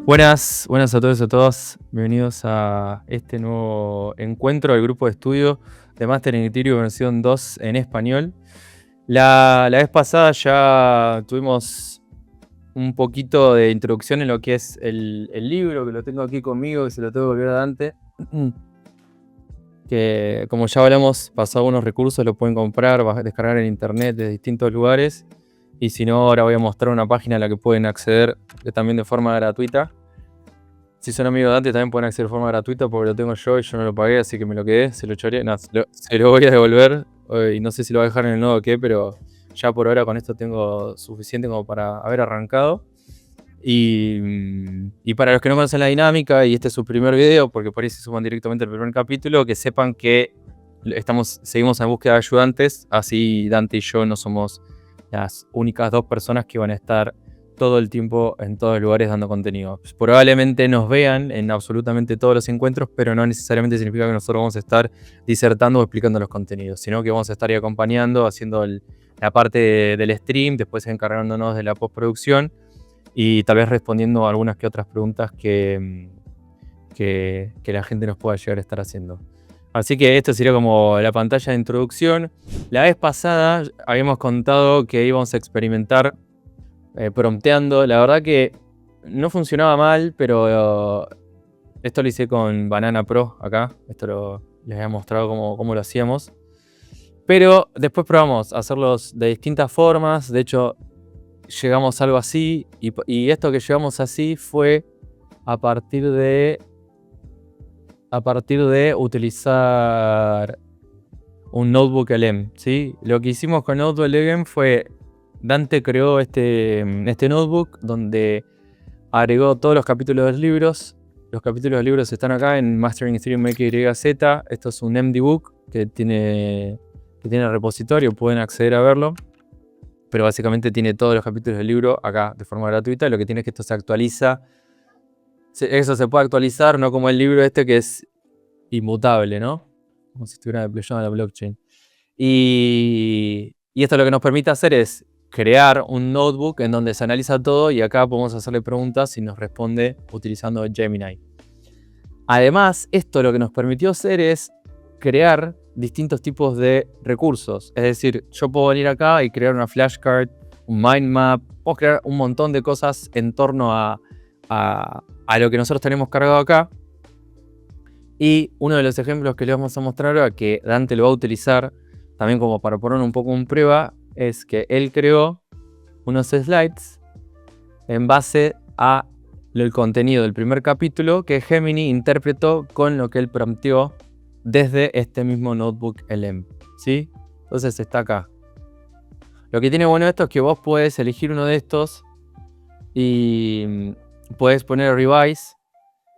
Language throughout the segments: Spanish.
Buenas a todos y a todas. Bienvenidos a este nuevo encuentro del grupo de estudio de Master en Ethereum versión 2 en español. La vez pasada ya tuvimos un poquito de introducción en lo que es el libro, que lo tengo aquí conmigo, que se lo tengo que volver a Dante. Que como ya hablamos, pasado unos recursos, lo pueden comprar, descargar en internet de distintos lugares. Y si no, ahora voy a mostrar una página a la que pueden acceder también de forma gratuita. Si son amigos de Dante también pueden acceder de forma gratuita porque lo tengo yo y yo no lo pagué, así que me lo quedé, se lo choré. No, se lo voy a devolver y no sé si lo voy a dejar en el nodo o qué, pero ya por ahora con esto tengo suficiente como para haber arrancado. Y para los que no conocen la dinámica y este es su primer video, porque por ahí se suman directamente al primer capítulo, que sepan que seguimos en búsqueda de ayudantes, así Dante y yo no somos las únicas dos personas que van a estar todo el tiempo en todos los lugares dando contenido. Probablemente nos vean en absolutamente todos los encuentros, pero no necesariamente significa que nosotros vamos a estar disertando o explicando los contenidos, sino que vamos a estar ahí acompañando, haciendo la parte del stream, después encargándonos de la postproducción y tal vez respondiendo a algunas que otras preguntas que la gente nos pueda llegar a estar haciendo. Así que esto sería como la pantalla de introducción. La vez pasada habíamos contado que íbamos a experimentar prompteando. La verdad que no funcionaba mal, pero esto lo hice con Banana Pro acá. Esto les había mostrado cómo lo hacíamos. Pero después probamos a hacerlos de distintas formas. De hecho, llegamos a algo así. Y esto que llegamos así fue a partir de utilizar un Notebook LM, ¿sí? Lo que hicimos con Notebook LM fue Dante creó este notebook donde agregó todos los capítulos de los libros. Los capítulos de los libros están acá en Mastering Ethereum XYZ. Esto es un MD-Book que tiene repositorio, pueden acceder a verlo. Pero básicamente tiene todos los capítulos del libro acá de forma gratuita. Lo que tiene es que esto se actualiza. Eso se puede actualizar, no como el libro este que es inmutable, ¿no? Como si estuviera deployado en la blockchain. Y esto lo que nos permite hacer es crear un notebook en donde se analiza todo y acá podemos hacerle preguntas y nos responde utilizando Gemini. Además, esto lo que nos permitió hacer es crear distintos tipos de recursos. Es decir, yo puedo venir acá y crear una flashcard, un mind map, puedo crear un montón de cosas en torno a lo que nosotros tenemos cargado acá. Y uno de los ejemplos que les vamos a mostrar ahora, que Dante lo va a utilizar también como para poner un poco en prueba, es que él creó unos slides en base a el contenido del primer capítulo que Gemini interpretó con lo que él prompteó desde este mismo Notebook LM, ¿sí? Entonces está acá. Lo que tiene bueno esto es que vos podés elegir uno de estos y podés poner revise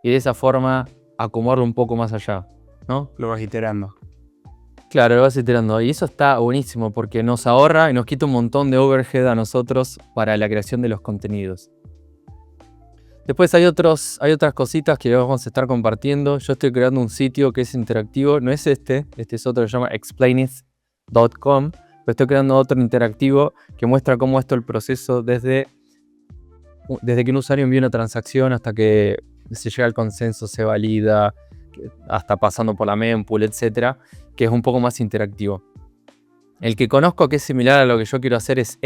y de esa forma acomodarlo un poco más allá, ¿no? Lo vas iterando. Claro, lo vas iterando. Y eso está buenísimo porque nos ahorra y nos quita un montón de overhead a nosotros para la creación de los contenidos. Después hay otras cositas que vamos a estar compartiendo. Yo estoy creando un sitio que es interactivo. No es este es otro que se llama explainit.com. Pero estoy creando otro interactivo que muestra cómo esto el proceso desde que un usuario envía una transacción hasta que se llega al consenso, se valida, hasta pasando por la mempool, etcétera, que es un poco más interactivo. El que conozco que es similar a lo que yo quiero hacer es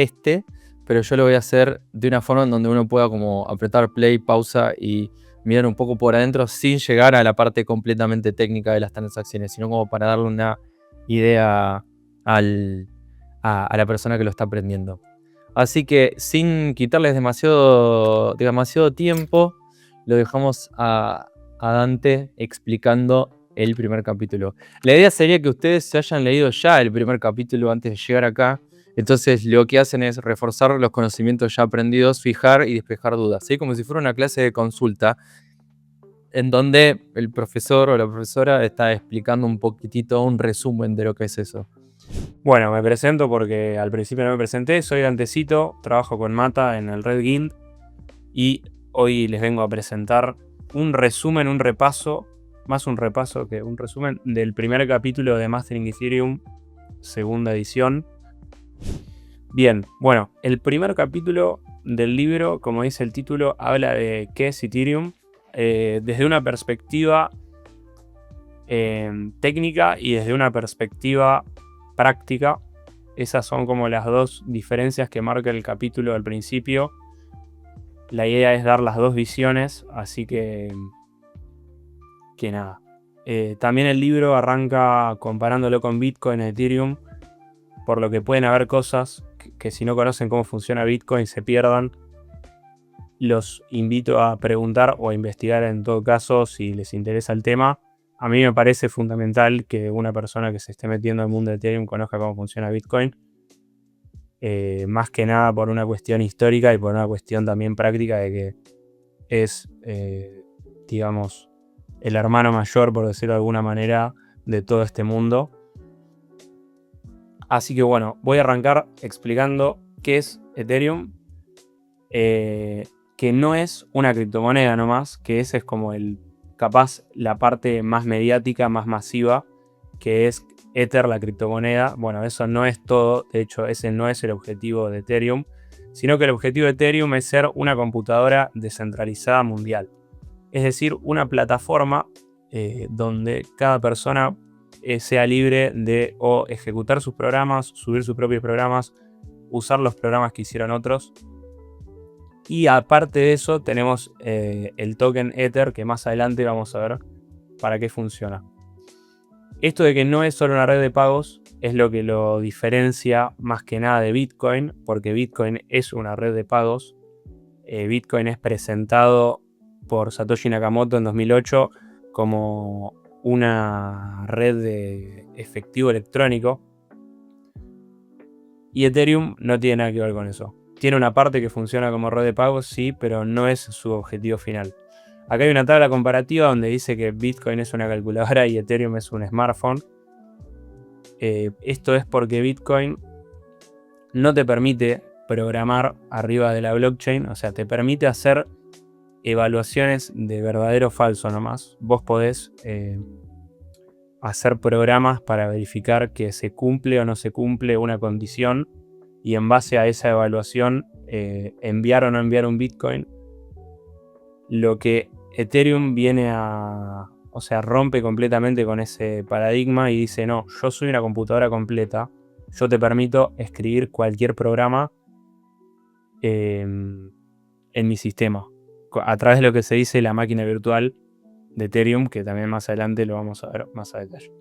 pero yo lo voy a hacer de una forma en donde uno pueda como apretar play, pausa y mirar un poco por adentro sin llegar a la parte completamente técnica de las transacciones, sino como para darle una idea a la persona que lo está aprendiendo. Así que sin quitarles demasiado tiempo, lo dejamos a Dante explicando el primer capítulo. La idea sería que ustedes se hayan leído ya el primer capítulo antes de llegar acá. Entonces lo que hacen es reforzar los conocimientos ya aprendidos, fijar y despejar dudas, ¿sí? Como si fuera una clase de consulta en donde el profesor o la profesora está explicando un poquitito, un resumen de lo que es eso. Bueno, me presento porque al principio no me presenté. Soy Dantecito, trabajo con Mata en el Red Guild y hoy les vengo a presentar un resumen, un repaso, más un repaso que un resumen del primer capítulo de Mastering Ethereum, segunda edición. Bien, bueno, el primer capítulo del libro, como dice el título, habla de qué es Ethereum desde una perspectiva técnica y desde una perspectiva práctica. Esas son como las dos diferencias que marca el capítulo al principio. La idea es dar las dos visiones, así que nada. También el libro arranca comparándolo con Bitcoin y Ethereum, por lo que pueden haber cosas que si no conocen cómo funciona Bitcoin se pierdan. Los invito a preguntar o a investigar en todo caso si les interesa el tema. A mí me parece fundamental que una persona que se esté metiendo en el mundo de Ethereum conozca cómo funciona Bitcoin. Más que nada por una cuestión histórica y por una cuestión también práctica de que es, digamos, el hermano mayor, por decirlo de alguna manera, de todo este mundo. Así que bueno, voy a arrancar explicando qué es Ethereum. Que no es una criptomoneda nomás, que ese es como capaz la parte más mediática, más masiva, que es Ether, la criptomoneda. Bueno, eso no es todo, de hecho ese no es el objetivo de Ethereum, sino que el objetivo de Ethereum es ser una computadora descentralizada mundial. Es decir, una plataforma donde cada persona sea libre de o ejecutar sus programas, subir sus propios programas, usar los programas que hicieron otros. Y aparte de eso tenemos el token Ether, que más adelante vamos a ver para qué funciona. Esto de que no es solo una red de pagos es lo que lo diferencia más que nada de Bitcoin, porque Bitcoin es una red de pagos. Bitcoin es presentado por Satoshi Nakamoto en 2008 como una red de efectivo electrónico. Y Ethereum no tiene nada que ver con eso. Tiene una parte que funciona como red de pagos, sí, pero no es su objetivo final. Acá hay una tabla comparativa donde dice que Bitcoin es una calculadora y Ethereum es un smartphone. Esto es porque Bitcoin no te permite programar arriba de la blockchain, o sea, te permite hacer evaluaciones de verdadero o falso nomás. Vos podés hacer programas para verificar que se cumple o no se cumple una condición y en base a esa evaluación enviar o no enviar un Bitcoin. Lo que Ethereum viene o sea, rompe completamente con ese paradigma y dice, no, yo soy una computadora completa, yo te permito escribir cualquier programa en mi sistema, a través de lo que se dice la máquina virtual de Ethereum, que también más adelante lo vamos a ver más a detalle.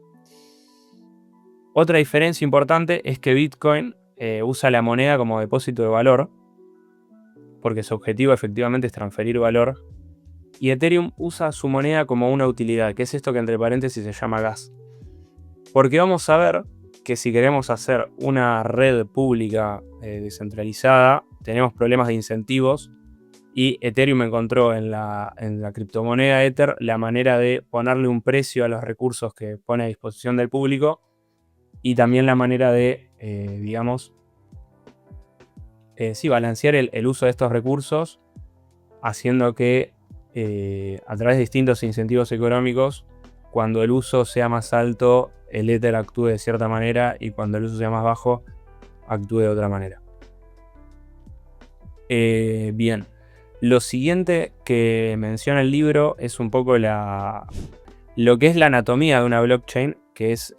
Otra diferencia importante es que Bitcoin usa la moneda como depósito de valor, porque su objetivo efectivamente es transferir valor, y Ethereum usa su moneda como una utilidad, que es esto que entre paréntesis se llama gas. Porque vamos a ver que si queremos hacer una red pública descentralizada, tenemos problemas de incentivos, y Ethereum encontró en la criptomoneda Ether la manera de ponerle un precio a los recursos que pone a disposición del público, y también la manera de, digamos, balancear el uso de estos recursos, haciendo que a través de distintos incentivos económicos, cuando el uso sea más alto, el Ether actúe de cierta manera y cuando el uso sea más bajo, actúe de otra manera. Bien, lo siguiente que menciona el libro es un poco lo que es la anatomía de una blockchain, que es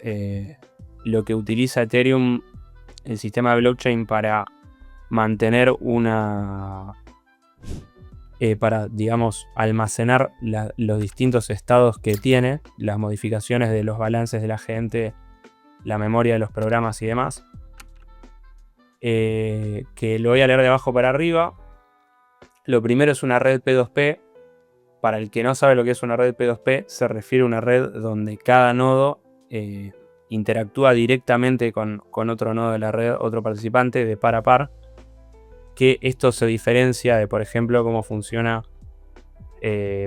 lo que utiliza Ethereum, el sistema de blockchain, para mantener para, digamos, almacenar los distintos estados que tiene, las modificaciones de los balances de la gente, la memoria de los programas y demás. Que lo voy a leer de abajo para arriba. Lo primero es una red P2P. Para el que no sabe lo que es una red P2P, se refiere a una red donde cada nodo interactúa directamente con otro nodo de la red, otro participante, de par a par. Que esto se diferencia de, por ejemplo, cómo funciona,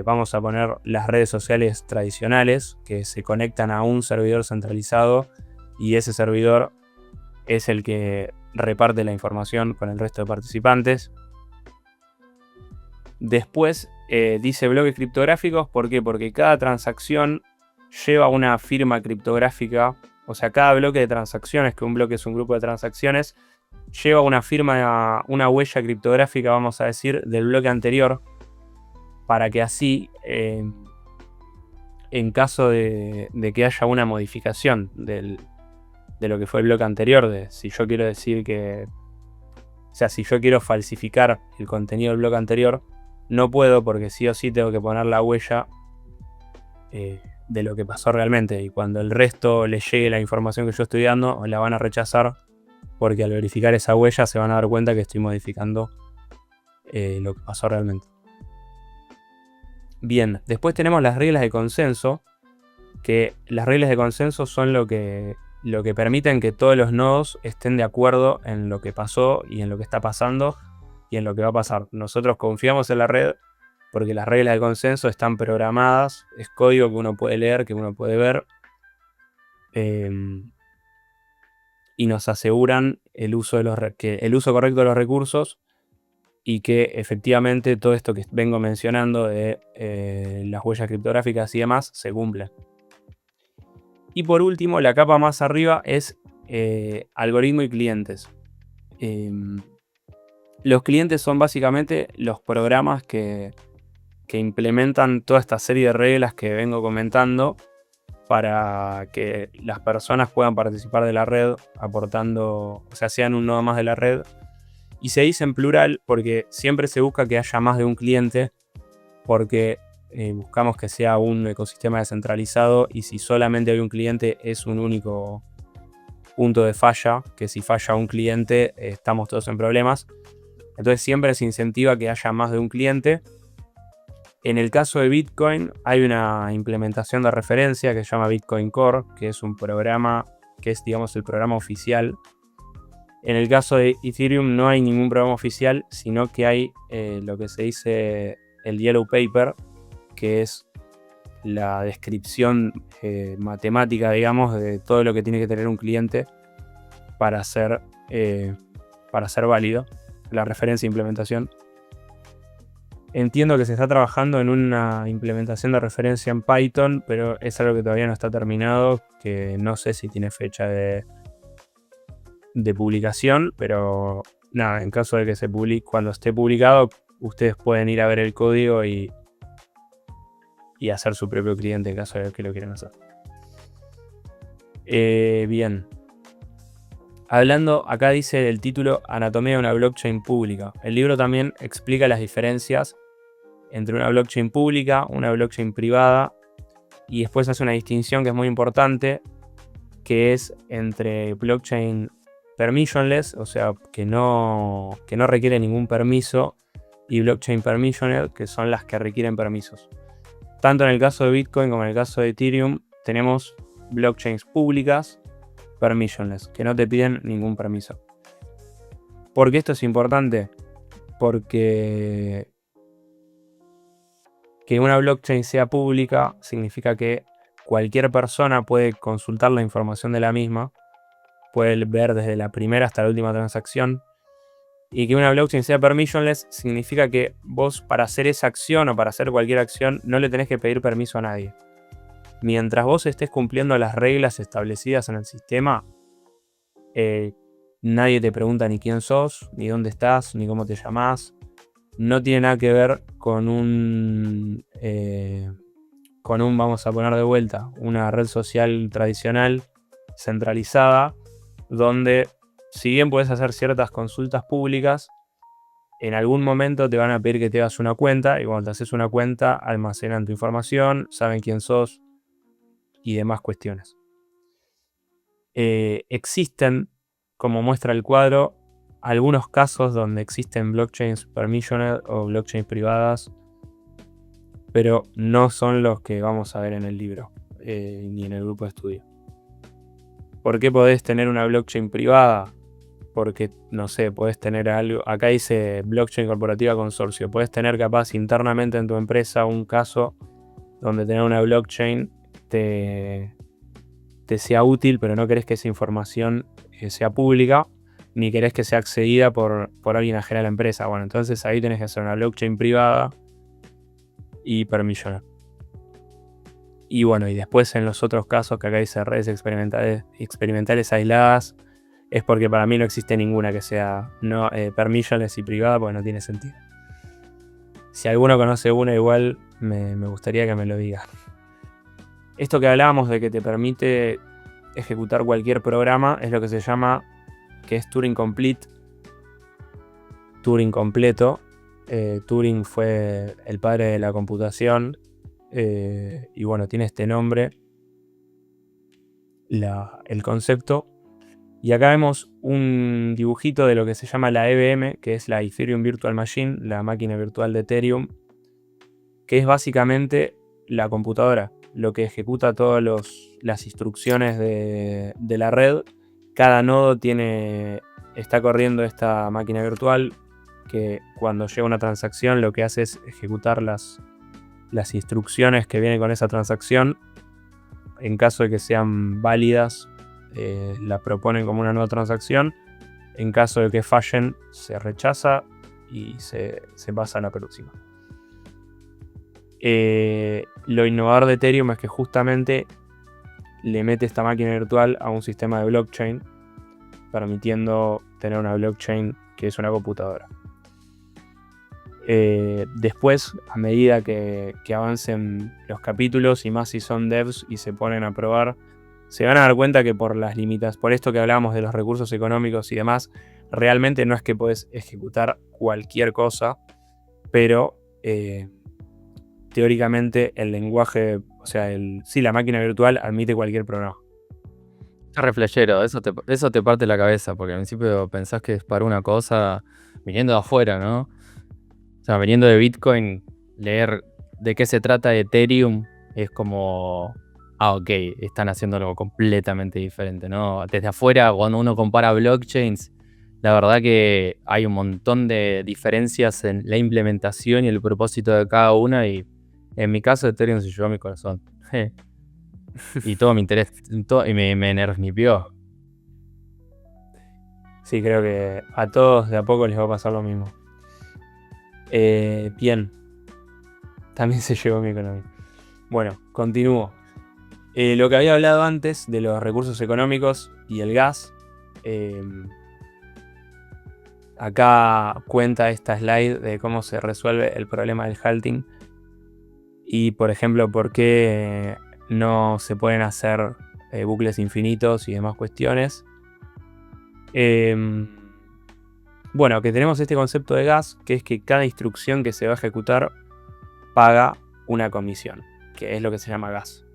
vamos a poner las redes sociales tradicionales, que se conectan a un servidor centralizado y ese servidor es el que reparte la información con el resto de participantes. Después dice bloques criptográficos. ¿Por qué? Porque cada transacción lleva una firma criptográfica. O sea, cada bloque de transacciones, que un bloque es un grupo de transacciones, lleva una firma, una huella criptográfica, vamos a decir, del bloque anterior, para que así, en caso de que haya una modificación de lo que fue el bloque anterior, si yo quiero decir que, o sea, si yo quiero falsificar el contenido del bloque anterior, no puedo, porque sí o sí tengo que poner la huella de lo que pasó realmente, y cuando el resto le llegue la información que yo estoy dando, la van a rechazar, porque al verificar esa huella se van a dar cuenta que estoy modificando lo que pasó realmente. Bien, después tenemos las reglas de consenso, que las reglas de consenso son lo que permiten que todos los nodos estén de acuerdo en lo que pasó y en lo que está pasando y en lo que va a pasar. Nosotros confiamos en la red porque las reglas de consenso están programadas, es código que uno puede leer, que uno puede ver, y nos aseguran el uso correcto de los recursos, y que efectivamente todo esto que vengo mencionando de las huellas criptográficas y demás se cumple. Y por último, la capa más arriba es algoritmo y clientes. Los clientes son básicamente los programas que implementan toda esta serie de reglas que vengo comentando para que las personas puedan participar de la red aportando, o sea, sean un nodo más de la red. Y se dice en plural porque siempre se busca que haya más de un cliente, porque buscamos que sea un ecosistema descentralizado, y si solamente hay un cliente es un único punto de falla, que si falla un cliente estamos todos en problemas. Entonces siempre se incentiva que haya más de un cliente. En el caso de Bitcoin hay una implementación de referencia que se llama Bitcoin Core, que es un programa que es, digamos, el programa oficial. En el caso de Ethereum no hay ningún programa oficial, sino que hay lo que se dice el Yellow Paper, que es la descripción matemática, digamos, de todo lo que tiene que tener un cliente para ser válido, la referencia e implementación. Entiendo que se está trabajando en una implementación de referencia en Python, pero es algo que todavía no está terminado, que no sé si tiene fecha de publicación, pero nada, en caso de que se publique, cuando esté publicado, ustedes pueden ir a ver el código y hacer su propio cliente en caso de que lo quieran hacer. Bien. Hablando, acá dice el título Anatomía de una blockchain pública. El libro también explica las diferencias entre una blockchain pública, una blockchain privada, y después hace una distinción que es muy importante, que es entre blockchain permissionless, o sea, que no requiere ningún permiso, y blockchain permissioned, que son las que requieren permisos. Tanto en el caso de Bitcoin como en el caso de Ethereum tenemos blockchains públicas permissionless, que no te piden ningún permiso. ¿Por qué esto es importante? Porque que una blockchain sea pública significa que cualquier persona puede consultar la información de la misma, puede ver desde la primera hasta la última transacción. Y que una blockchain sea permissionless significa que vos, para hacer esa acción o para hacer cualquier acción, no le tenés que pedir permiso a nadie. Mientras vos estés cumpliendo las reglas establecidas en el sistema, nadie te pregunta ni quién sos, ni dónde estás, ni cómo te llamás. No tiene nada que ver con vamos a poner de vuelta, una red social tradicional, centralizada, donde si bien puedes hacer ciertas consultas públicas, en algún momento te van a pedir que te hagas una cuenta, y cuando te haces una cuenta almacenan tu información, saben quién sos y demás cuestiones. Existen, como muestra el cuadro, algunos casos donde existen blockchains permissioned o blockchains privadas, pero no son los que vamos a ver en el libro ni en el grupo de estudio. ¿Por qué podés tener una blockchain privada? Porque, no sé, podés tener algo, acá dice blockchain corporativa consorcio, podés tener capaz internamente en tu empresa un caso donde tener una blockchain te sea útil, pero no querés que esa información sea pública, ni querés que sea accedida por alguien ajeno a la empresa. Bueno, entonces ahí tenés que hacer una blockchain privada y permissionar. Y bueno, y después en los otros casos que acá dice redes experimentales aisladas, es porque para mí no existe ninguna que sea no, permissionless y privada, porque no tiene sentido. Si alguno conoce una, igual me gustaría que me lo diga. Esto que hablábamos de que te permite ejecutar cualquier programa es lo que se llama, que es Turing Complete, Turing completo. Turing fue el padre de la computación, y bueno, tiene este nombre, el concepto. Y acá vemos un dibujito de lo que se llama la EVM, que es la Ethereum Virtual Machine, la máquina virtual de Ethereum, que es básicamente la computadora, lo que ejecuta todas las instrucciones de la red. Cada nodo está corriendo esta máquina virtual, que cuando llega una transacción lo que hace es ejecutar las instrucciones que vienen con esa transacción. En caso de que sean válidas, la proponen como una nueva transacción. En caso de que fallen, se rechaza y se pasa a la próxima. Lo innovador de Ethereum es que justamente le mete esta máquina virtual a un sistema de blockchain, permitiendo tener una blockchain que es una computadora. Después, a medida que avancen los capítulos, y más si son devs y se ponen a probar, se van a dar cuenta que por las limitas, por esto que hablábamos de los recursos económicos y demás, realmente no es que podés ejecutar cualquier cosa, pero teóricamente el lenguaje, o sea, la máquina virtual admite cualquier programa. Es re flashero, eso te parte la cabeza, porque al principio pensás que es para una cosa viniendo de afuera, ¿no? O sea, viniendo de Bitcoin, leer de qué se trata Ethereum es como, ok, están haciendo algo completamente diferente, ¿no? Desde afuera, cuando uno compara blockchains, la verdad que hay un montón de diferencias en la implementación y el propósito de cada una, y en mi caso Ethereum se llevó a mi corazón. Y todo mi interés, y me nerfnipeó. Sí, creo que a todos de a poco les va a pasar lo mismo. Bien. También se llevó mi economía. Bueno, continúo. Lo que había hablado antes de los recursos económicos y el gas. Acá cuenta esta slide de cómo se resuelve el problema del halting. Y por ejemplo, por qué no se pueden hacer bucles infinitos y demás cuestiones. Bueno, que tenemos este concepto de gas, que es que cada instrucción que se va a ejecutar paga una comisión, que es lo que se llama gas.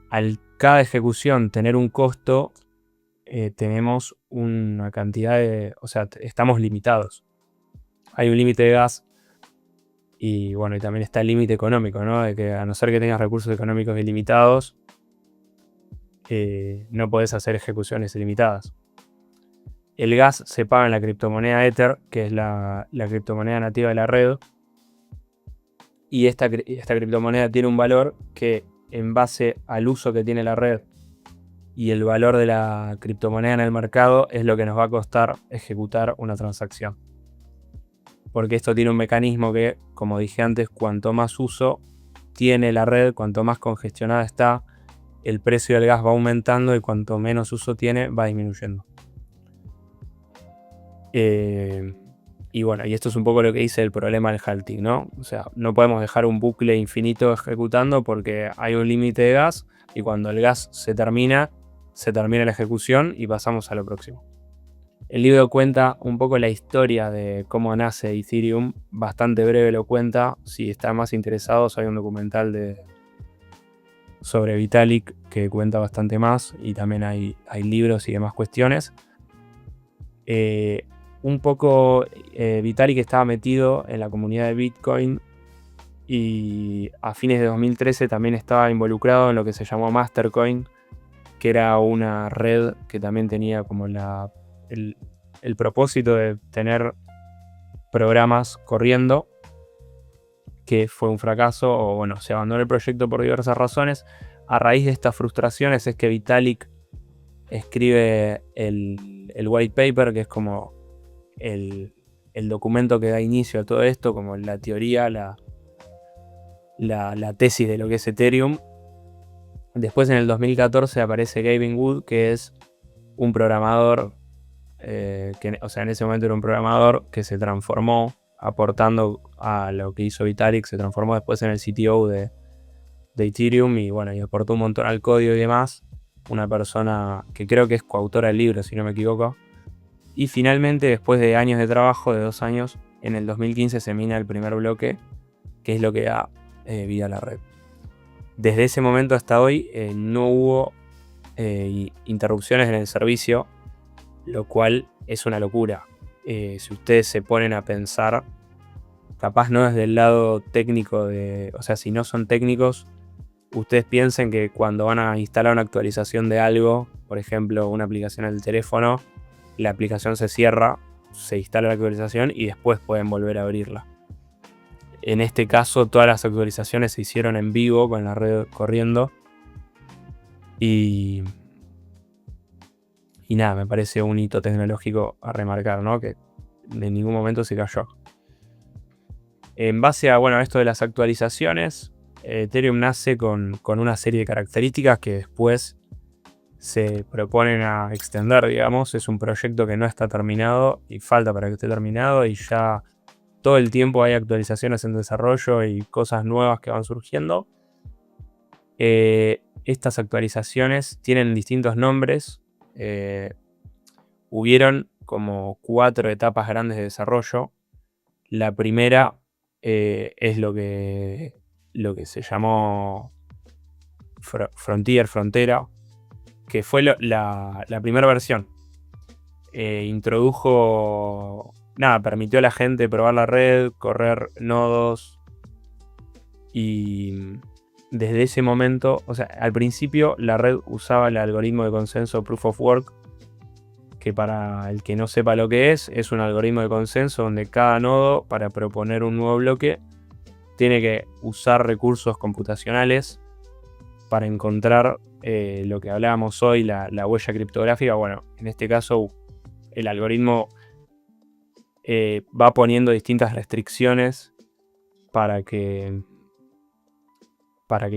Al cada ejecución tener un costo, tenemos una cantidad de... O sea, estamos limitados. Hay un límite de gas y bueno, y también está el límite económico, ¿no? De que a no ser que tengas recursos económicos ilimitados, no podés hacer ejecuciones ilimitadas. El gas se paga en la criptomoneda Ether, que es la criptomoneda nativa de la red. Y esta criptomoneda tiene un valor que, en base al uso que tiene la red y el valor de la criptomoneda en el mercado, es lo que nos va a costar ejecutar una transacción. Porque esto tiene un mecanismo que, como dije antes, cuanto más uso tiene la red, cuanto más congestionada está, el precio del gas va aumentando, y cuanto menos uso tiene, va disminuyendo. Y bueno, y esto es un poco lo que dice el problema del halting, ¿no? O sea, no podemos dejar un bucle infinito ejecutando porque hay un límite de gas, y cuando el gas se termina la ejecución y pasamos a lo próximo. El libro cuenta un poco la historia de cómo nace Ethereum, bastante breve lo cuenta. Si están más interesados, hay un documental sobre Vitalik que cuenta bastante más, y también hay libros y demás cuestiones. Un poco Vitalik estaba metido en la comunidad de Bitcoin, y a fines de 2013 también estaba involucrado en lo que se llamó Mastercoin, que era una red que también tenía como el propósito de tener programas corriendo, que fue un fracaso, o bueno, se abandonó el proyecto por diversas razones. A raíz de estas frustraciones es que Vitalik escribe el white paper, que es como el documento que da inicio a todo esto, como la teoría, la tesis de lo que es Ethereum. Después, en el 2014, aparece Gavin Wood, que es un programador, o sea, en ese momento era un programador que se transformó, aportando a lo que hizo Vitalik, se transformó después en el CTO de Ethereum y bueno, y aportó un montón al código y demás. Una persona que creo que es coautora del libro, si no me equivoco. Y finalmente, después de años de trabajo, de 2 años, en el 2015 se mina el primer bloque, que es lo que da vida a la red. Desde ese momento hasta hoy no hubo interrupciones en el servicio, lo cual es una locura. Si ustedes se ponen a pensar, capaz no desde el lado técnico o sea, si no son técnicos, ustedes piensen que cuando van a instalar una actualización de algo, por ejemplo, una aplicación en el teléfono, la aplicación se cierra, se instala la actualización y después pueden volver a abrirla. En este caso, todas las actualizaciones se hicieron en vivo con la red corriendo. Y nada, me parece un hito tecnológico a remarcar, ¿no? Que en ningún momento se cayó. En base a esto de las actualizaciones, Ethereum nace con una serie de características que después se proponen a extender, digamos. Es un proyecto que no está terminado y falta para que esté terminado, y ya todo el tiempo hay actualizaciones en desarrollo y cosas nuevas que van surgiendo. Estas actualizaciones tienen distintos nombres. Hubieron como 4 etapas grandes de desarrollo. La primera es lo que se llamó Frontera, que fue la primera versión. Permitió a la gente probar la red, correr nodos, y desde ese momento, o sea, al principio la red usaba el algoritmo de consenso Proof of Work, que para el que no sepa lo que es un algoritmo de consenso donde cada nodo, para proponer un nuevo bloque, tiene que usar recursos computacionales para encontrar lo que hablábamos hoy, la huella criptográfica. Bueno, en este caso el algoritmo va poniendo distintas restricciones para que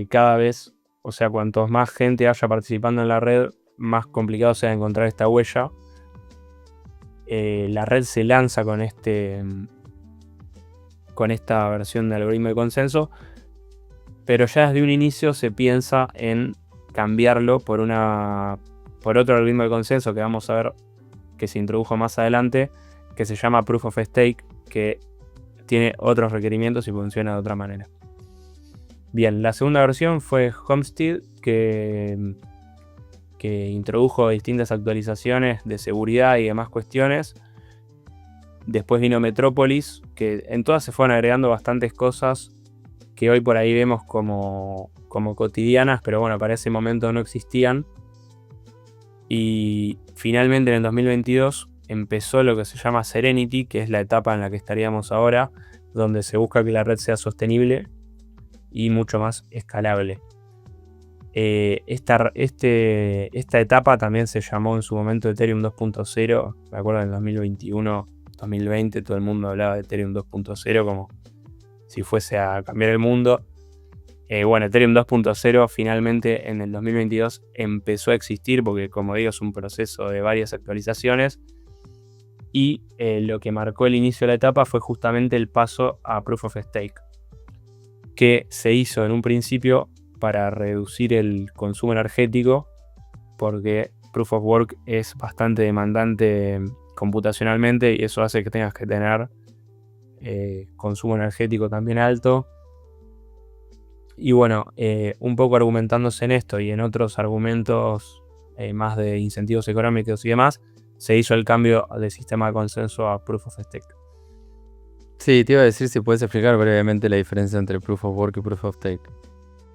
cada vez, o sea, cuantos más gente haya participando en la red, más complicado sea encontrar esta huella. La red se lanza con esta versión de algoritmo de consenso, pero ya desde un inicio se piensa en cambiarlo por otro algoritmo de consenso que vamos a ver que se introdujo más adelante, que se llama Proof of Stake, que tiene otros requerimientos y funciona de otra manera. Bien, la segunda versión fue Homestead, que introdujo distintas actualizaciones de seguridad y demás cuestiones. Después vino Metropolis, que en todas se fueron agregando bastantes cosas que hoy por ahí vemos como cotidianas, pero bueno, para ese momento no existían. Y finalmente en el 2022 empezó lo que se llama Serenity, que es la etapa en la que estaríamos ahora, donde se busca que la red sea sostenible y mucho más escalable. Esta etapa también se llamó en su momento Ethereum 2.0. Me acuerdo en el 2021, 2020 todo el mundo hablaba de Ethereum 2.0 como si fuese a cambiar el mundo. Ethereum 2.0 finalmente en el 2022 empezó a existir porque, como digo, es un proceso de varias actualizaciones. Y lo que marcó el inicio de la etapa fue justamente el paso a Proof of Stake, que se hizo en un principio para reducir el consumo energético, porque Proof of Work es bastante demandante computacionalmente y eso hace que tengas que tener consumo energético también alto. Y bueno, un poco argumentándose en esto y en otros argumentos más de incentivos económicos y demás, se hizo el cambio del sistema de consenso a Proof of Stake. Sí, te iba a decir si puedes explicar brevemente la diferencia entre Proof of Work y Proof of Stake.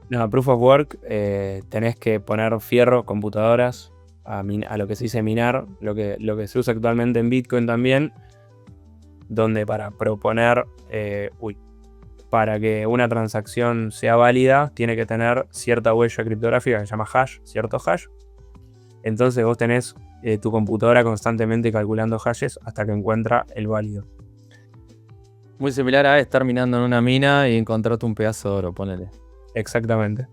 No, Proof of Work tenés que poner fierro, computadoras, a lo que se dice minar, lo que se usa actualmente en Bitcoin también, donde para proponer, para que una transacción sea válida, tiene que tener cierta huella criptográfica que se llama hash, cierto hash. Entonces vos tenés tu computadora constantemente calculando hashes hasta que encuentra el válido. Muy similar a estar minando en una mina y encontrarte un pedazo de oro, ponele. Exactamente.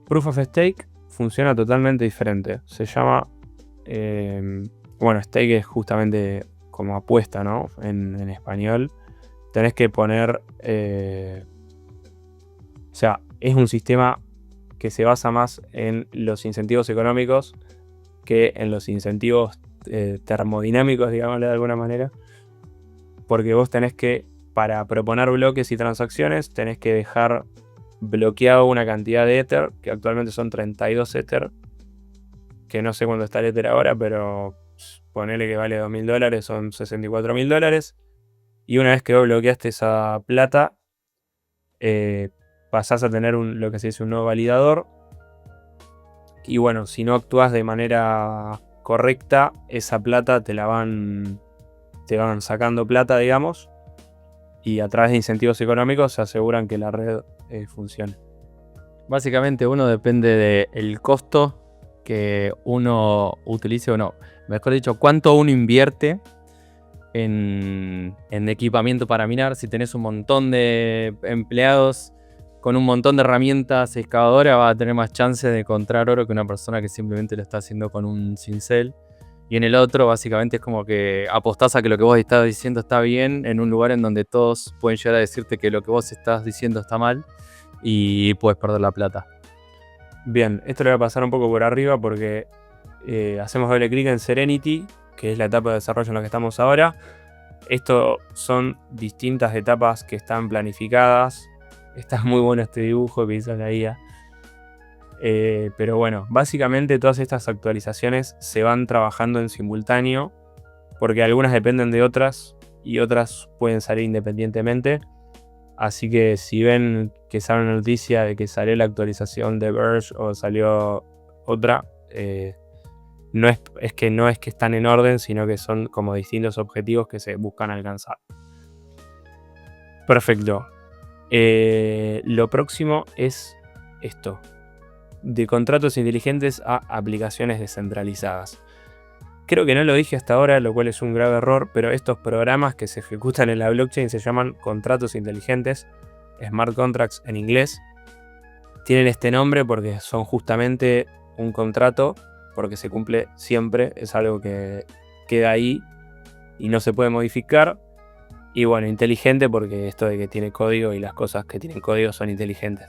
Proof of Stake funciona totalmente diferente. Se llama bueno, stake es justamente como apuesta, ¿no? En español. Tenés que poner... o sea, es un sistema que se basa más en los incentivos económicos que en los incentivos termodinámicos, digámosle de alguna manera. Porque vos tenés que, para proponer bloques y transacciones, tenés que dejar bloqueado una cantidad de Ether, que actualmente son 32 Ether, que no sé cuándo está el Ether ahora, pero ponele que vale $2.000, son $64.000. Y una vez que vos bloqueaste esa plata, pasás a tener lo que se dice un nodo validador. Y bueno, si no actúas de manera correcta, esa plata te van sacando plata, digamos. Y a través de incentivos económicos se aseguran que la red funcione. Básicamente uno depende del costo que uno utilice o no. Mejor dicho, cuánto uno invierte en equipamiento para minar. Si tenés un montón de empleados con un montón de herramientas excavadoras, vas a tener más chance de encontrar oro que una persona que simplemente lo está haciendo con un cincel. Y en el otro, básicamente, es como que apostás a que lo que vos estás diciendo está bien en un lugar en donde todos pueden llegar a decirte que lo que vos estás diciendo está mal y puedes perder la plata. Bien, esto le voy a pasar un poco por arriba porque hacemos doble clic en Serenity, que es la etapa de desarrollo en la que estamos ahora. Esto son distintas etapas que están planificadas. Está muy bueno este dibujo que hizo la IA. Pero bueno, básicamente todas estas actualizaciones se van trabajando en simultáneo porque algunas dependen de otras y otras pueden salir independientemente. Así que si ven que sale una noticia de que salió la actualización de Verge o salió otra, no es que están en orden, sino que son como distintos objetivos que se buscan alcanzar. Perfecto. Lo próximo es esto. De contratos inteligentes a aplicaciones descentralizadas. Creo que no lo dije hasta ahora, lo cual es un grave error, pero estos programas que se ejecutan en la blockchain se llaman contratos inteligentes, smart contracts en inglés. Tienen este nombre porque son justamente un contrato, porque se cumple siempre, es algo que queda ahí y no se puede modificar. Y bueno, inteligente porque esto de que tiene código y las cosas que tienen código son inteligentes.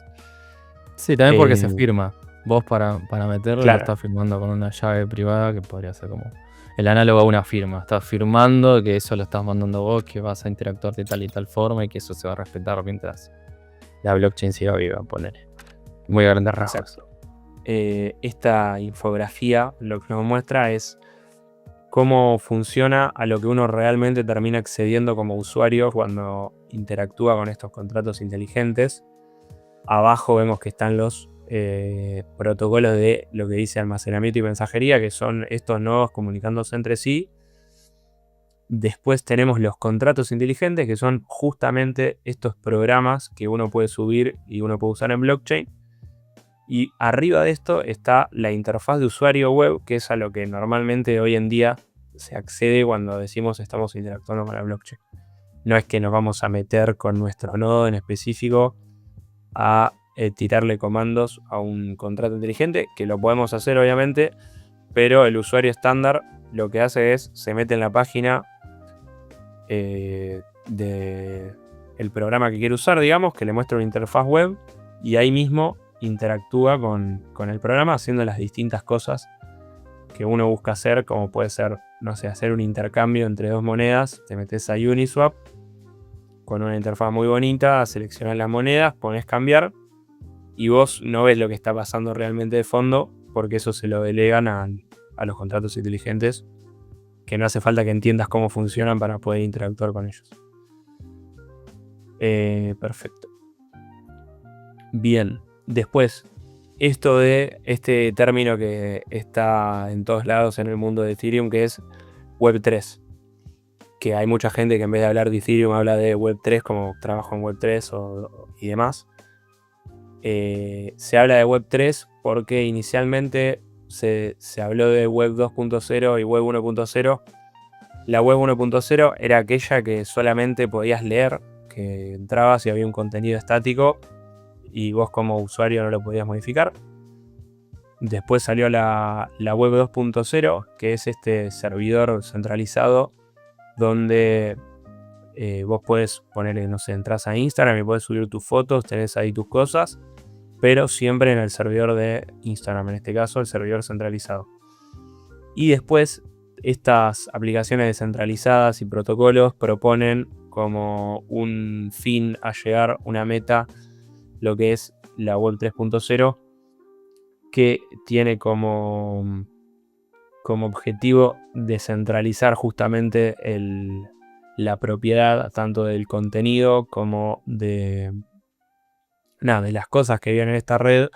Sí, también porque se firma. Vos para meterlo Claro. lo estás firmando con una llave privada que podría ser como el análogo a una firma. Estás firmando que eso lo estás mandando vos, que vas a interactuar de tal y tal forma y que eso se va a respetar mientras la blockchain siga viva, poner. Muy a grandes rasgos. Exacto. Esta infografía lo que nos muestra es cómo funciona a lo que uno realmente termina accediendo como usuario cuando interactúa con estos contratos inteligentes. Abajo vemos que están los protocolos de lo que dice almacenamiento y mensajería, que son estos nodos comunicándose entre sí. Después tenemos los contratos inteligentes, que son justamente estos programas que uno puede subir y uno puede usar en blockchain. Y arriba de esto está la interfaz de usuario web, que es a lo que normalmente hoy en día se accede cuando decimos estamos interactuando con la blockchain. No es que nos vamos a meter con nuestro nodo en específico a tirarle comandos a un contrato inteligente, que lo podemos hacer obviamente, pero el usuario estándar lo que hace es se mete en la página del programa que quiere usar, digamos, que le muestra una interfaz web y ahí mismo interactúa con el programa haciendo las distintas cosas que uno busca hacer, como puede ser, no sé, hacer un intercambio entre dos monedas. Te metes a Uniswap con una interfaz muy bonita, seleccionas las monedas, pones cambiar y vos no ves lo que está pasando realmente de fondo porque eso se lo delegan a los contratos inteligentes, que no hace falta que entiendas cómo funcionan para poder interactuar con ellos. Perfecto. Bien. Después, esto de este término que está en todos lados en el mundo de Ethereum, que es Web3. Que hay mucha gente que en vez de hablar de Ethereum habla de Web3 como trabajo en Web3 y demás. Se habla de Web3 porque inicialmente se habló de Web 2.0 y Web 1.0. La Web 1.0 era aquella que solamente podías leer, que entrabas y había un contenido estático y vos como usuario no lo podías modificar. Después salió la web 2.0, que es este servidor centralizado donde vos podés poner, no sé, entras a Instagram y podés subir tus fotos, tenés ahí tus cosas, pero siempre en el servidor de Instagram, en este caso el servidor centralizado. Y después estas aplicaciones descentralizadas y protocolos proponen como un fin a llegar, una meta, lo que es la web 3.0, que tiene como objetivo descentralizar justamente la propiedad tanto del contenido como de las cosas que vienen en esta red,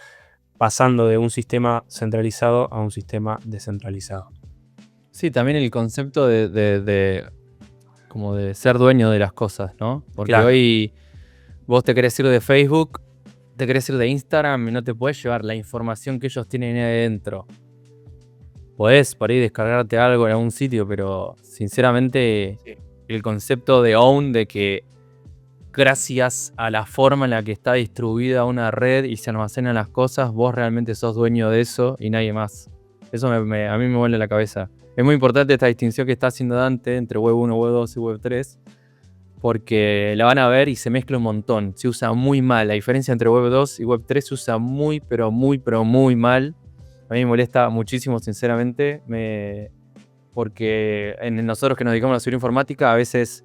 pasando de un sistema centralizado a un sistema descentralizado. Sí, también el concepto como de ser dueño de las cosas, ¿no? Porque Claro. hoy vos te querés ir de Facebook, te querés ir de Instagram y no te podés llevar la información que ellos tienen ahí adentro. Podés por ahí descargarte algo en algún sitio, pero sinceramente Sí. el concepto de own, de que gracias a la forma en la que está distribuida una red y se almacenan las cosas, vos realmente sos dueño de eso y nadie más. Eso a mí me vuelve la cabeza. Es muy importante esta distinción que está haciendo Dante entre Web 1, Web 2 y Web 3, porque la van a ver y se mezcla un montón. Se usa muy mal. La diferencia entre Web 2 y Web 3 se usa muy, pero muy mal. A mí me molesta muchísimo, sinceramente, porque en nosotros que nos dedicamos a la seguridad informática, a veces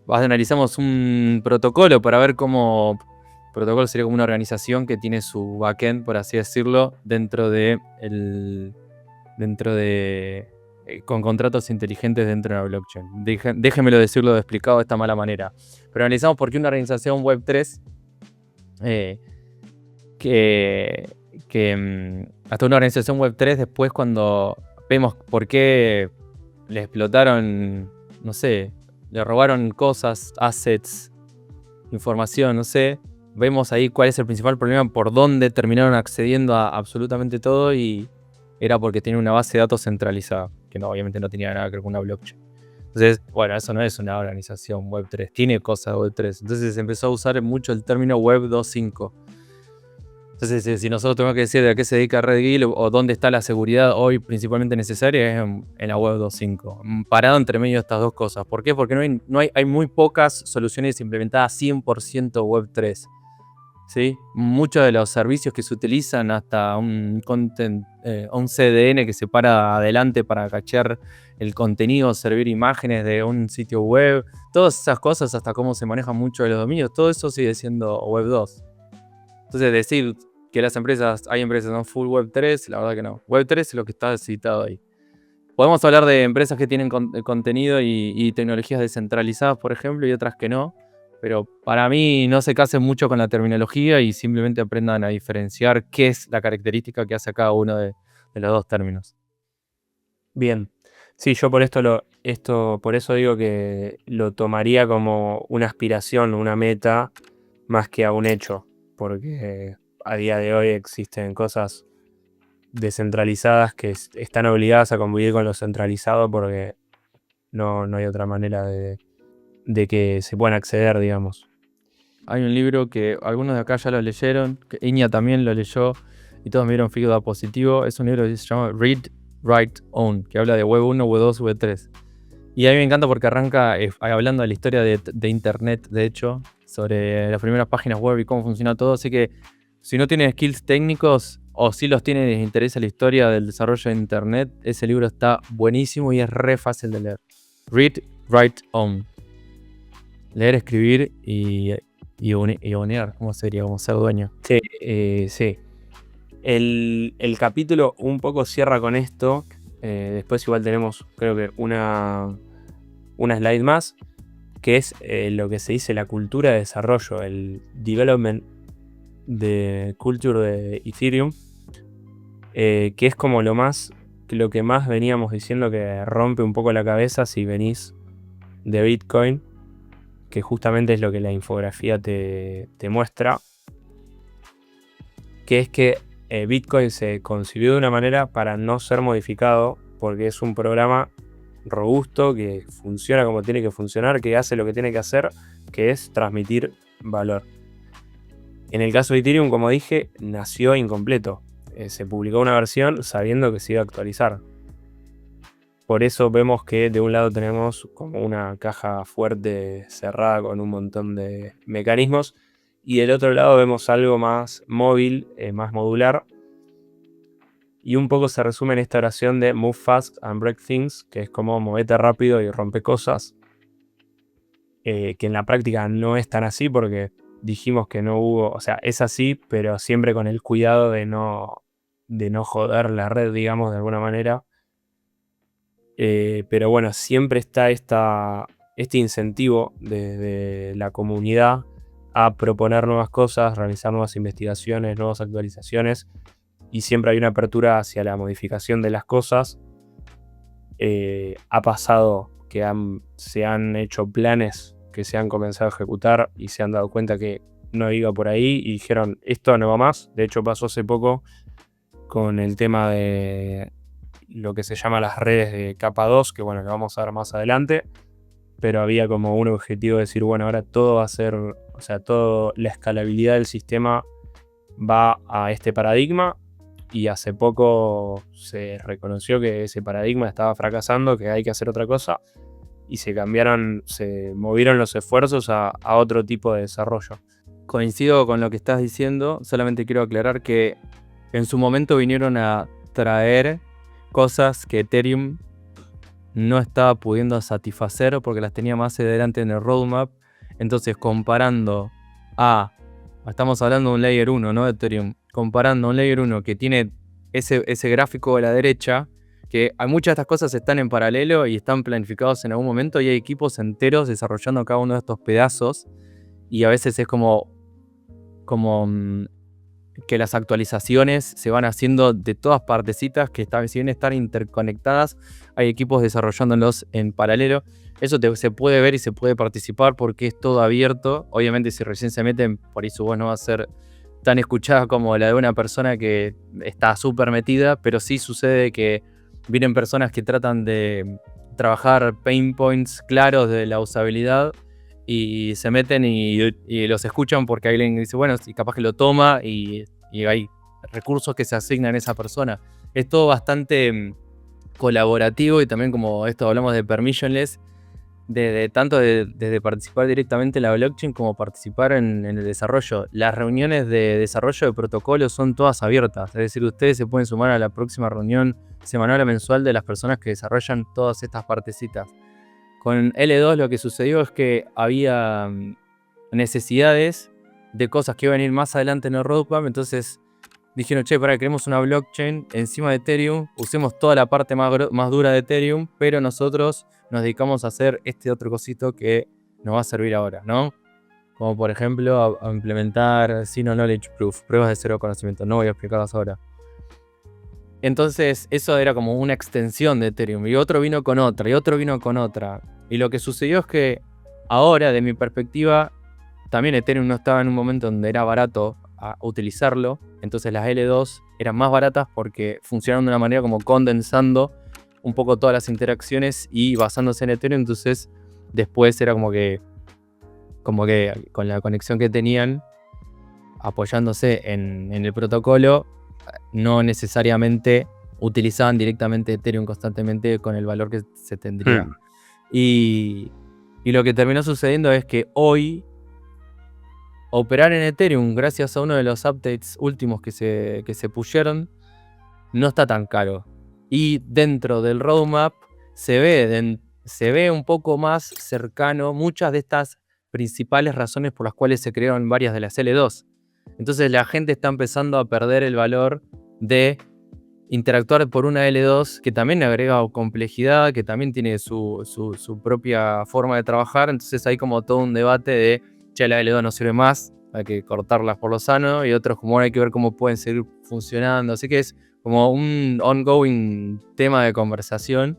analizamos un protocolo para ver cómo... Protocolo sería como una organización que tiene su backend, por así decirlo, con contratos inteligentes dentro de la blockchain. Déjenmelo decirlo explicado de esta mala manera. Pero analizamos por qué una organización Web 3 hasta una organización Web 3 después, cuando vemos por qué le explotaron, no sé, le robaron cosas, assets, información, no sé, vemos ahí cuál es el principal problema, por dónde terminaron accediendo a absolutamente todo, y era porque tiene una base de datos centralizada, que obviamente no tenía nada que ver con una blockchain. Entonces, bueno, eso no es una organización Web 3, tiene cosas Web 3. Entonces se empezó a usar mucho el término Web 2.5. Entonces, si nosotros tenemos que decir de a qué se dedica Red Guild o dónde está la seguridad hoy principalmente necesaria, es en la Web 2.5. Parado entre medio de estas dos cosas. ¿Por qué? Porque hay muy pocas soluciones implementadas 100% Web 3. ¿Sí? Muchos de los servicios que se utilizan, hasta un CDN que se para adelante para cachear el contenido, servir imágenes de un sitio web, todas esas cosas, hasta cómo se manejan mucho de los dominios, todo eso sigue siendo Web 2. Entonces, decir que hay empresas no full Web 3, la verdad que no. Web 3 es lo que está citado ahí. Podemos hablar de empresas que tienen contenido y tecnologías descentralizadas, por ejemplo, y otras que no. Pero para mí no se casen mucho con la terminología y simplemente aprendan a diferenciar qué es la característica que hace cada uno de los dos términos. Bien. Sí, yo por por eso digo que lo tomaría como una aspiración, una meta, más que a un hecho. Porque a día de hoy existen cosas descentralizadas que están obligadas a convivir con lo centralizado porque no hay otra manera de que se puedan acceder, digamos. Hay un libro que algunos de acá ya lo leyeron, que Iña también lo leyó y todos me dieron feedback positivo. Es un libro que se llama Read, Write, Own, que habla de Web 1, Web 2, Web 3. Y a mí me encanta porque arranca hablando de la historia de Internet, de hecho, sobre las primeras páginas web y cómo funciona todo. Así que si no tienen skills técnicos o si los tienen y les interesa la historia del desarrollo de Internet, ese libro está buenísimo y es re fácil de leer. Read, Write, Own. Leer, escribir y ownear, ¿cómo sería? Como ser dueño. Sí, sí. El capítulo un poco cierra con esto. Después igual tenemos, creo que una slide más, que es lo que se dice la cultura de desarrollo, el development de culture de Ethereum, que es como lo que más veníamos diciendo, que rompe un poco la cabeza si venís de Bitcoin, que justamente es lo que la infografía te muestra, que es que Bitcoin se concibió de una manera para no ser modificado, porque es un programa robusto que funciona como tiene que funcionar, que hace lo que tiene que hacer, que es transmitir valor. En el caso de Ethereum, como dije, nació incompleto. se publicó una versión sabiendo que se iba a actualizar. Por eso vemos que de un lado tenemos como una caja fuerte cerrada con un montón de mecanismos y del otro lado vemos algo más móvil, más modular. Y un poco se resume en esta oración de move fast and break things, que es como movete rápido y rompe cosas. Que en la práctica no es tan así porque dijimos que no hubo, o sea, es así, pero siempre con el cuidado de no joder la red, digamos, de alguna manera. Pero bueno, siempre está este incentivo de la comunidad a proponer nuevas cosas, realizar nuevas investigaciones, nuevas actualizaciones, y siempre hay una apertura hacia la modificación de las cosas. Ha pasado que se han hecho planes que se han comenzado a ejecutar y se han dado cuenta que no iba por ahí y dijeron, esto no va más. De hecho pasó hace poco con el tema de lo que se llama las redes de capa 2, que bueno, que vamos a ver más adelante, pero había como un objetivo de decir, bueno, ahora todo va a ser, o sea, toda la escalabilidad del sistema va a este paradigma, y hace poco se reconoció que ese paradigma estaba fracasando, que hay que hacer otra cosa, y se movieron los esfuerzos a otro tipo de desarrollo. Coincido con lo que estás diciendo, solamente quiero aclarar que en su momento vinieron a traer cosas que Ethereum no estaba pudiendo satisfacer porque las tenía más adelante en el roadmap. Entonces, estamos hablando de un Layer 1, ¿no? Ethereum. Comparando un Layer 1 que tiene ese gráfico de la derecha, que hay muchas de estas cosas están en paralelo y están planificados en algún momento, y hay equipos enteros desarrollando cada uno de estos pedazos, y a veces es como que las actualizaciones se van haciendo de todas partecitas que si bien están interconectadas, hay equipos desarrollándolos en paralelo. Eso se puede ver y se puede participar porque es todo abierto. Obviamente si recién se meten, por ahí su voz no va a ser tan escuchada como la de una persona que está súper metida, pero sí sucede que vienen personas que tratan de trabajar pain points claros de la usabilidad y se meten y los escuchan porque alguien dice, bueno, y capaz que lo toma y hay recursos que se asignan a esa persona. Es todo bastante colaborativo, y también, como esto hablamos de permissionless, tanto desde participar directamente en la blockchain como participar en el desarrollo. Las reuniones de desarrollo de protocolos son todas abiertas, es decir, ustedes se pueden sumar a la próxima reunión semanal o mensual de las personas que desarrollan todas estas partecitas. Con L2 lo que sucedió es que había necesidades de cosas que iban a ir más adelante en el roadmap, entonces dijeron, queremos una blockchain encima de Ethereum, usemos toda la parte más dura de Ethereum, pero nosotros nos dedicamos a hacer este otro cosito que nos va a servir ahora, ¿no? Como por ejemplo a implementar Zero Knowledge Proof, pruebas de cero conocimiento, no voy a explicarlas ahora. Entonces eso era como una extensión de Ethereum, y otro vino con otra, y otro vino con otra. Y lo que sucedió es que ahora, de mi perspectiva, también Ethereum no estaba en un momento donde era barato utilizarlo. Entonces las L2 eran más baratas porque funcionaron de una manera como condensando un poco todas las interacciones y basándose en Ethereum. Entonces después era como que con la conexión que tenían, apoyándose en el protocolo, no necesariamente utilizaban directamente Ethereum constantemente con el valor que se tendría. Y lo que terminó sucediendo es que hoy operar en Ethereum, gracias a uno de los updates últimos que se pusieron, no está tan caro. Y dentro del roadmap se ve un poco más cercano muchas de estas principales razones por las cuales se crearon varias de las L2. Entonces la gente está empezando a perder el valor de interactuar por una L2 que también agrega complejidad, que también tiene su propia forma de trabajar. Entonces hay como todo un debate de, la L2 no sirve más, hay que cortarlas por lo sano, y otros como, hay que ver cómo pueden seguir funcionando. Así que es como un ongoing tema de conversación.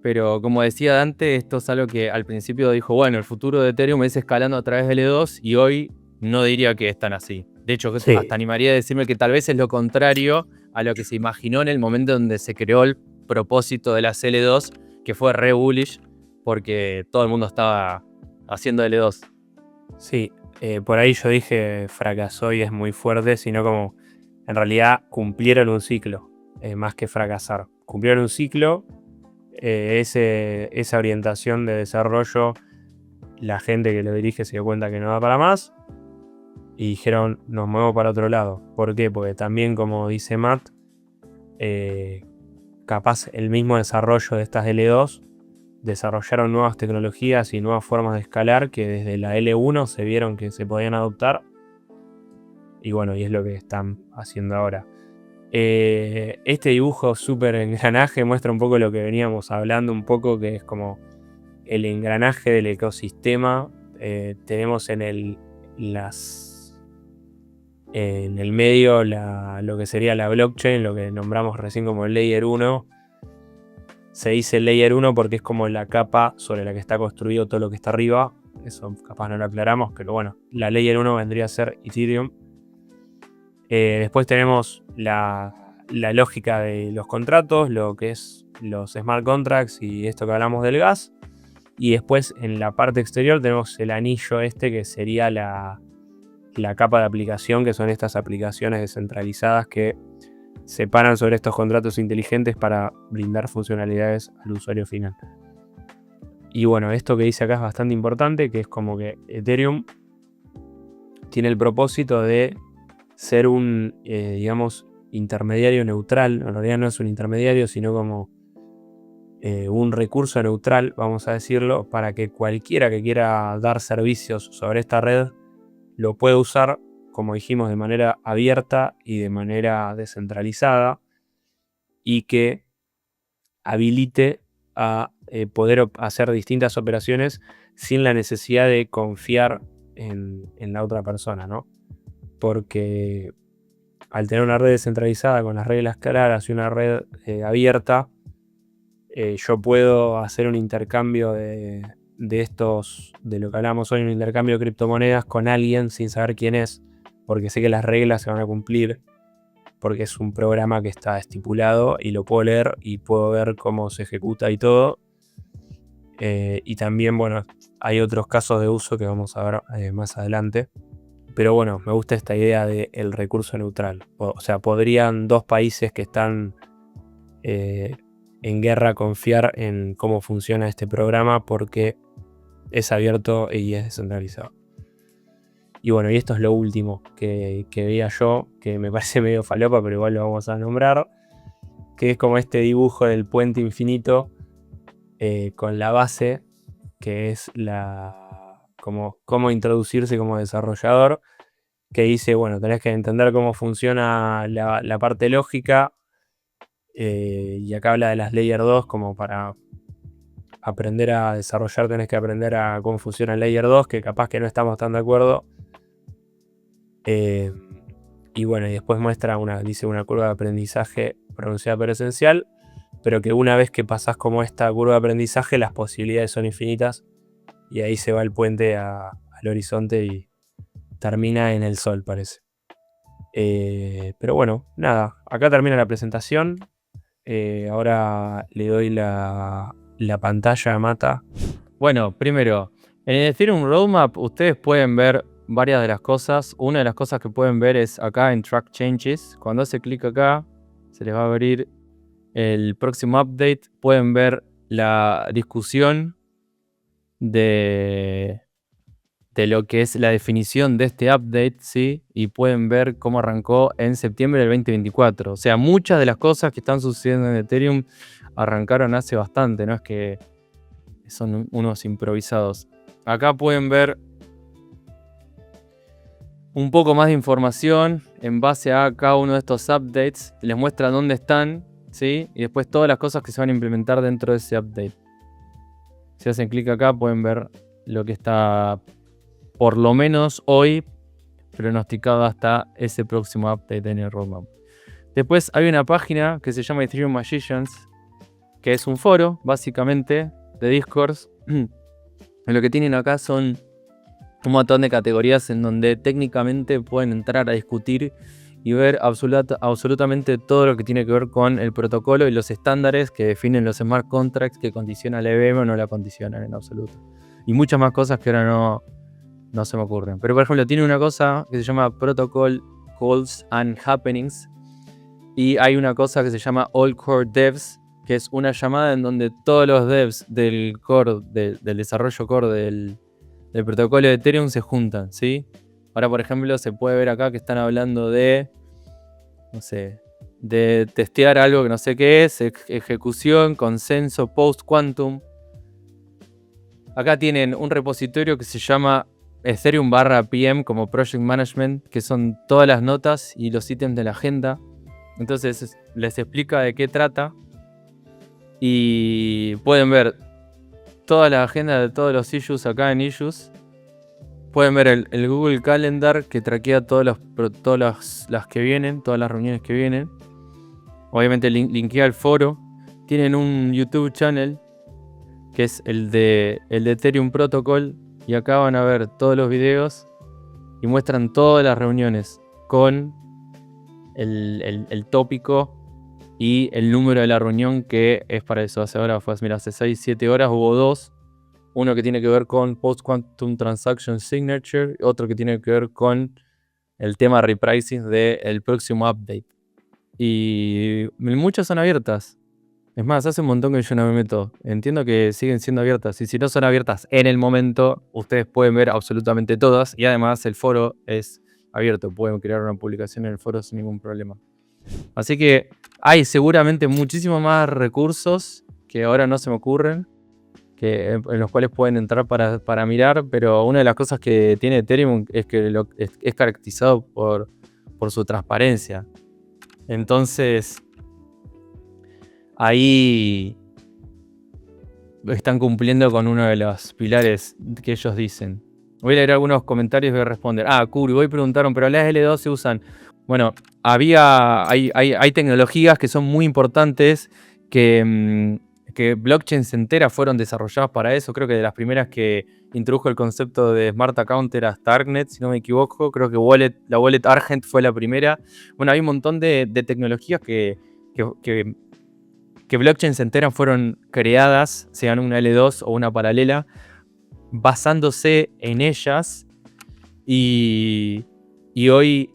Pero como decía Dante, esto es algo que al principio dijo, bueno, el futuro de Ethereum es escalando a través de L2, y hoy no diría que es tan así. De hecho, sí, hasta animaría a decirme que tal vez es lo contrario a lo que se imaginó en el momento donde se creó el propósito de las L2, que fue re bullish, porque todo el mundo estaba haciendo L2. Sí, por ahí yo dije fracasó y es muy fuerte, sino como en realidad cumplieron un ciclo, más que fracasar. Cumplieron un ciclo, esa orientación de desarrollo, la gente que lo dirige se dio cuenta que no da para más y dijeron, nos movemos para otro lado. ¿Por qué? Porque también, como dice Matt, capaz el mismo desarrollo de estas L2 desarrollaron nuevas tecnologías y nuevas formas de escalar que desde la L1 se vieron que se podían adoptar. Y bueno, y es lo que están haciendo ahora. Este dibujo súper engranaje muestra un poco lo que veníamos hablando un poco, que es como el engranaje del ecosistema. Tenemos en el medio lo que sería la blockchain, lo que nombramos recién como el Layer 1. Se dice Layer 1 porque es como la capa sobre la que está construido todo lo que está arriba. Eso capaz no lo aclaramos, pero bueno, la Layer 1 vendría a ser Ethereum. Después tenemos la lógica de los contratos, lo que es los smart contracts y esto que hablamos del gas. Y después en la parte exterior tenemos el anillo que sería la capa de aplicación, que son estas aplicaciones descentralizadas que se paran sobre estos contratos inteligentes para brindar funcionalidades al usuario final. Y bueno, esto que dice acá es bastante importante, que es como que Ethereum tiene el propósito de ser un, digamos, intermediario neutral. En realidad no es un intermediario, sino como un recurso neutral, vamos a decirlo, para que cualquiera que quiera dar servicios sobre esta red lo pueda usar, como dijimos, de manera abierta y de manera descentralizada, y que habilite a poder hacer distintas operaciones sin la necesidad de confiar en la otra persona, ¿no? Porque al tener una red descentralizada con las reglas claras y una red abierta, yo puedo hacer un intercambio de lo que hablamos hoy, un intercambio de criptomonedas con alguien sin saber quién es, porque sé que las reglas se van a cumplir, porque es un programa que está estipulado y lo puedo leer y puedo ver cómo se ejecuta y todo. Y también, bueno, hay otros casos de uso que vamos a ver más adelante. Pero bueno, me gusta esta idea del recurso neutral. O sea, podrían dos países que están en guerra confiar en cómo funciona este programa porque es abierto y es descentralizado. Y bueno, y esto es lo último que veía yo, que me parece medio falopa, pero igual lo vamos a nombrar, que es como este dibujo del puente infinito con la base, que es cómo introducirse como desarrollador, que dice, bueno, tenés que entender cómo funciona la parte lógica, y acá habla de las Layer 2, como para aprender a desarrollar tenés que aprender a cómo funciona el Layer 2, que capaz que no estamos tan de acuerdo. Y bueno, y después muestra dice una curva de aprendizaje pronunciada pero esencial, pero que una vez que pasás como esta curva de aprendizaje, las posibilidades son infinitas, y ahí se va el puente al horizonte y termina en el sol, parece. Pero bueno, nada, acá termina la presentación. Ahora le doy la pantalla a Mata. Bueno, primero, en el Ethereum Roadmap ustedes pueden ver varias de las cosas. Una de las cosas que pueden ver es acá en Track Changes. Cuando hace clic acá, se les va a abrir el próximo update. Pueden ver la discusión de lo que es la definición de este update, ¿sí? Y pueden ver cómo arrancó en septiembre del 2024. O sea, muchas de las cosas que están sucediendo en Ethereum arrancaron hace bastante, no es que son unos improvisados. Acá pueden ver un poco más de información en base a cada uno de estos updates. Les muestra dónde están, ¿sí? Y después todas las cosas que se van a implementar dentro de ese update. Si hacen clic acá pueden ver lo que está, por lo menos hoy, pronosticado hasta ese próximo update en el roadmap. Después hay una página que se llama Ethereum Magicians, que es un foro, básicamente, de discourse. Lo que tienen acá son un montón de categorías en donde técnicamente pueden entrar a discutir y ver absolutamente todo lo que tiene que ver con el protocolo y los estándares que definen los smart contracts, que condicionan la EVM o no la condicionan en absoluto. Y muchas más cosas que ahora no se me ocurren. Pero por ejemplo tiene una cosa que se llama Protocol Calls and Happenings. Y hay una cosa que se llama All Core Devs, que es una llamada en donde todos los devs del core, del desarrollo core del protocolo de Ethereum se juntan, ¿sí? Ahora, por ejemplo, se puede ver acá que están hablando de, no sé, de testear algo que no sé qué es, ejecución, consenso, post-quantum. Acá tienen un repositorio que se llama Ethereum/PM como Project Management, que son todas las notas y los ítems de la agenda. Entonces les explica de qué trata. Y pueden ver toda la agenda de todos los issues acá en Issues. Pueden ver el Google Calendar que traquea todas las que vienen, todas las reuniones que vienen. Obviamente linkea el foro. Tienen un YouTube channel que es el de Ethereum Protocol. Y acá van a ver todos los videos y muestran todas las reuniones con el tópico y el número de la reunión que es para eso. Hace 6-7 horas hubo 2. Uno que tiene que ver con Post-Quantum Transaction Signature, otro que tiene que ver con el tema repricing del próximo update. Y muchas son abiertas. Es más, hace un montón que yo no me meto. Entiendo que siguen siendo abiertas. Y si no son abiertas en el momento, ustedes pueden ver absolutamente todas. Y además el foro es abierto. Pueden crear una publicación en el foro sin ningún problema. Así que hay seguramente muchísimos más recursos que ahora no se me ocurren, en los cuales pueden entrar para mirar, pero una de las cosas que tiene Ethereum es que es caracterizado por su transparencia. Entonces, ahí están cumpliendo con uno de los pilares que ellos dicen. Voy a leer algunos comentarios y voy a responder. Kuri, hoy preguntaron, ¿pero las L2 se usan? Bueno, hay tecnologías que son muy importantes que blockchains enteras fueron desarrolladas para eso. Creo que de las primeras que introdujo el concepto de Smart Account era Starknet, si no me equivoco. Creo que la wallet Argent fue la primera. Bueno, hay un montón de tecnologías que blockchains enteras fueron creadas, sean una L2 o una paralela, basándose en ellas. Y hoy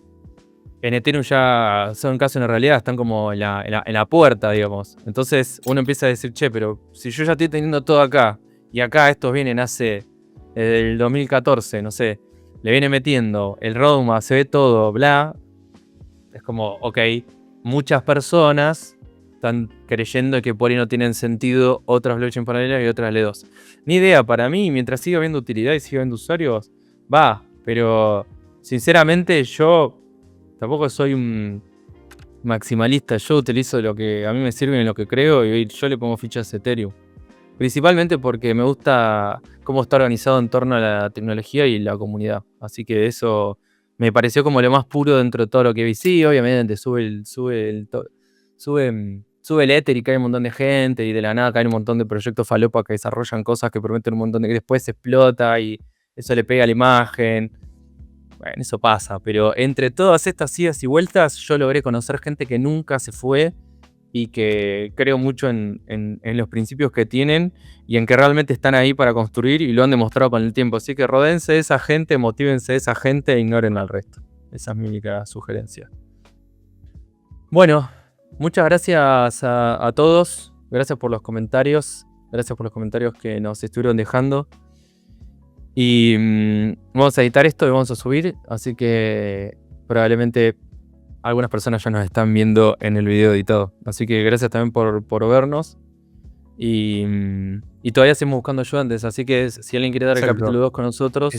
en Ethereum ya son casi una realidad, están como en la puerta, digamos. Entonces uno empieza a decir, pero si yo ya estoy teniendo todo acá, y acá estos vienen hace el 2014, no sé, le viene metiendo el roadmap, se ve todo, bla. Es como, ok, muchas personas están creyendo que por ahí no tienen sentido otras blockchain paralelas y otras L2. Ni idea, para mí, mientras siga habiendo utilidad y siga habiendo usuarios, va, pero sinceramente yo tampoco soy un maximalista. Yo utilizo lo que a mí me sirve en lo que creo y yo le pongo fichas a Ethereum. Principalmente porque me gusta cómo está organizado en torno a la tecnología y la comunidad. Así que eso me pareció como lo más puro dentro de todo lo que vi. Sí, obviamente sube el Ether y cae un montón de gente y de la nada caen un montón de proyectos falopa que desarrollan cosas que prometen un montón de que después se explota y eso le pega a la imagen. Bueno, eso pasa, pero entre todas estas idas y vueltas yo logré conocer gente que nunca se fue y que creo mucho en los principios que tienen y en que realmente están ahí para construir y lo han demostrado con el tiempo. Así que rodéense de esa gente, motívense de esa gente e ignoren al resto. Esa es mi única sugerencia. Bueno, muchas gracias a todos. Gracias por los comentarios. Gracias por los comentarios que nos estuvieron dejando. Y vamos a editar esto y vamos a subir, así que probablemente algunas personas ya nos están viendo en el video editado. Así que gracias también por vernos. Y todavía seguimos buscando ayudantes, así que si alguien quiere dar el capítulo 2 con nosotros,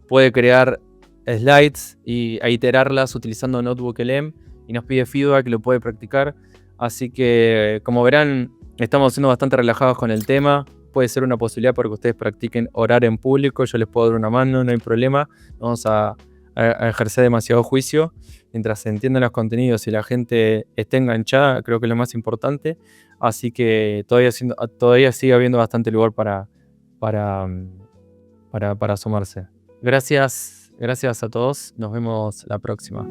puede crear slides e iterarlas utilizando NotebookLM y nos pide feedback, lo puede practicar. Así que como verán, estamos siendo bastante relajados con el tema. Puede ser una posibilidad para que ustedes practiquen orar en público. Yo les puedo dar una mano, no hay problema. No vamos a ejercer demasiado juicio. Mientras se entiendan los contenidos y la gente esté enganchada, creo que es lo más importante. Así que todavía sigue habiendo bastante lugar para asomarse. Gracias a todos. Nos vemos la próxima.